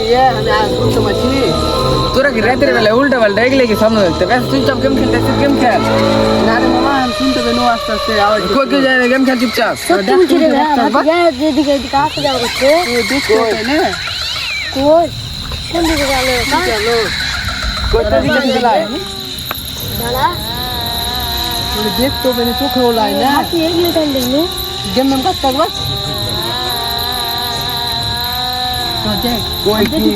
আমি আজ বুঝতে পারছি তোরা কি রাতের বেলায় উল্টা পাল্টা এগুলো কি স্বপ্ন দেখতে ব্যাস চুপচাপ গেম খেলতে গেম খেল না রে মামা আমি শুনতে পেনো আস্তে আস্তে আওয়াজ কই কই যায় গেম খেল চুপচাপ সত্যি বলছি রে যেদিকে এদিকে আসতে যাওয়া করছে দেখতে হবে না কই কোন দিকে গেল চলো কোথা দিকে গেলাই দাঁড়া দেখতে হবে না চোখে ওলাই না হাতি এগিয়ে টান দেখলি গেম নাম কাজ থাকবা তো দেখ কই কি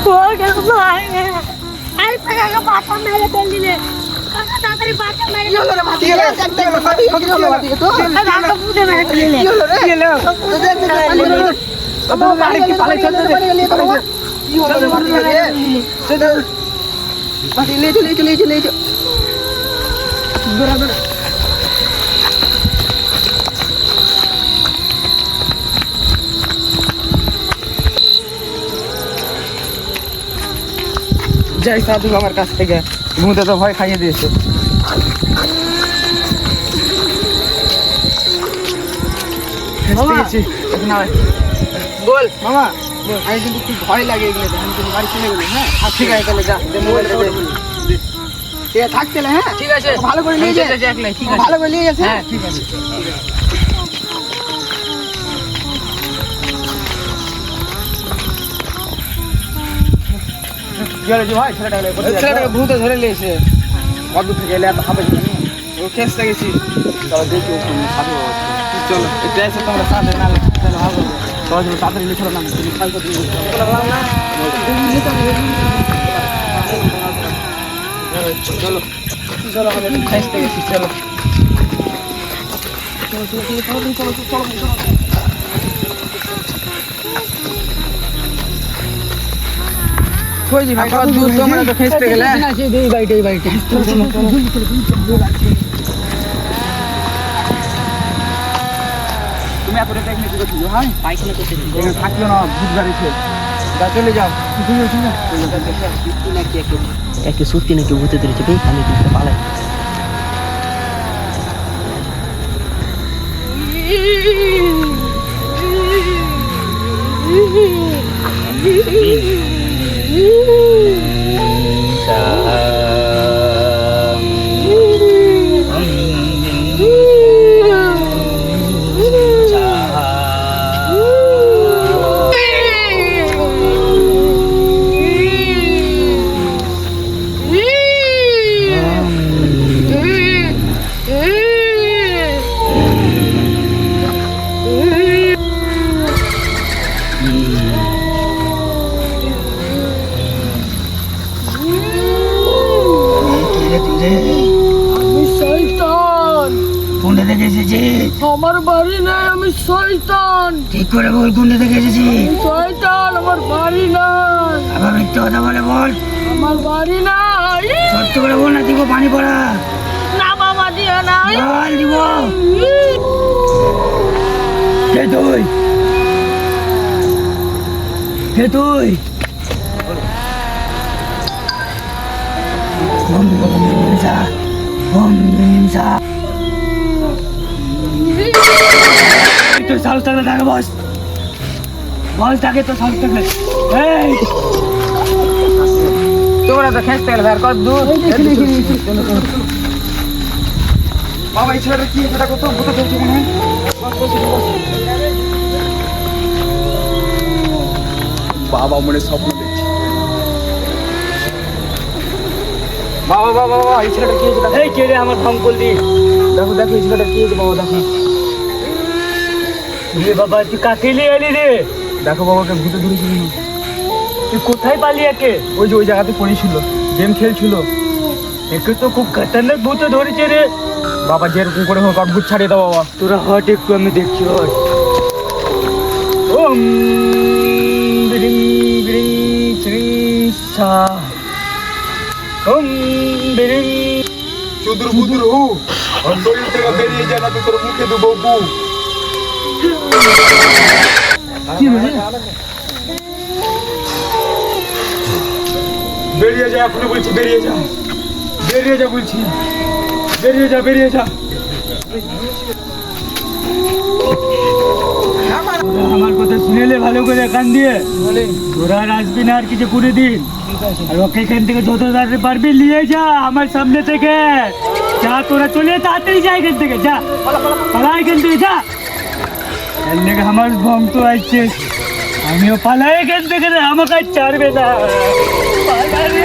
কই গেল ভাই আই পাকা পাতা মেরে ফেললি কাকা তাড়াতাড়ি পাতা মেরে কি হলো রে ভাতি গেল দেখতে গেল ভাতি কি হলো ভাতি তো কাকা পুঁতে মেরে ফেললি কি হলো রে কি হলো তো দেখ তো বাড়ি কি পালাই চলতে কি হলো রে ভাতি রে চল ভাতি লে চল বরাবর যাই সাধু আমার কাছ থেকে ভূতে তো ভয় খাইয়ে দিয়েছে বল মামা আমি কিন্তু খুব ভয় লাগে এগুলো আমি কিন্তু বাড়ি চলে গেলি হ্যাঁ ঠিক আছে তাহলে যা মোবাইলটা দে এ থাকতে হ্যাঁ ঠিক আছে ভালো করে নিয়ে যা ঠিক আছে ভালো করে নিয়ে যাস হ্যাঁ ঠিক আছে ছেলেটাকে ভূতে ধরে নিয়েছে কত থেকে এলে এত হবে ও খেসতে গেছি চলো দেখি চলো এটা এসে তোমরা সাথে না চলো হবে চলো তাড়াতাড়ি লিখো না তুমি খাই করতে চলো চলো আমি খেসতে গেছি চলো কই জি ভাই কত দূর তোমরা তো খেসতে গেলে না সেই এই বাড়িটা তুমি এত রেট এখানে কি করছো হ্যাঁ পাইখানা করতে এখানে থাকিও না ভূত গাড়িতে যা চলে যাও একে সত্যি নাকি ভূতে ধরেছে ভাই আমি কিন্তু পালাই কোনটা থেকে এসেছি আমার বাড়ি নাই আমি শয়তান ঠিক করে বল কোনটা থেকে এসেছি শয়তান আমার বাড়ি নাই আবার মিথ্যে কথা বলে বল আমার বাড়ি নাই সত্য করে বল না দিব পানি পড়া না বাবা দিয়া নাই বল দিব কে তুই কে তুই তোর সাহস থাকলে থাকে বস বস থাকে তোর সাহস থাকলে তোমরা তো খেসতে গেলে আর কত দূর বাবা এই ছেলেটা কি এটা কত ভূতে ধরছে মনে হয় বাবা মনে স্বপ্ন দেখছি বাবা বাবা বাবা এই ছেলেটা কি হয়েছে এই কে রে আমার ফোন করলি দেখো দেখো এই ছেলেটা কি হয়েছে বাবা দেখো রে বাবা তুই কাকে নিয়ে এলি রে দেখো বাবাকে ভূতে ধরেছিল তুই কোথায় পালি একে ওই যে ওই জায়গাতে পড়েছিল গেম খেলছিল একে তো খুব খতরনাক ভূতে ধরেছে রে বাবা যেরকম করে হোক আর ভূত ছাড়িয়ে দাও বাবা তোরা হট একটু আমি দেখছি হট ওম বিরিং বিরিং চিরিং সা ওম বিরিং চুদুর বুদুর হু আর শরীর থেকে বেরিয়ে যায় না তো তোর মুখে দেবো বউ কি রে বেরিয়ে যা এখনই বলছি, বেরিয়ে যা, বেরিয়ে যা বলছি, বেরিয়ে যা, বেরিয়ে যা। আমার কথা শুনেলে ভালো করে কান দিয়ে, তোরা আর আসবি না আর কিছু করে দিন। আর ওকে এখান থেকে যত তাড়াতাড়ি পারবি নিয়ে যা আমার সামনে থেকে। যা তোরা চলে তাড়াতাড়ি যা এখান থেকে, যা পালা এখান থেকে, যা। এর লেগে আমার বংশ আসছে, আমিও পালাই এখান থেকে, আমাকে আর ছাড়বে না। পালা রে।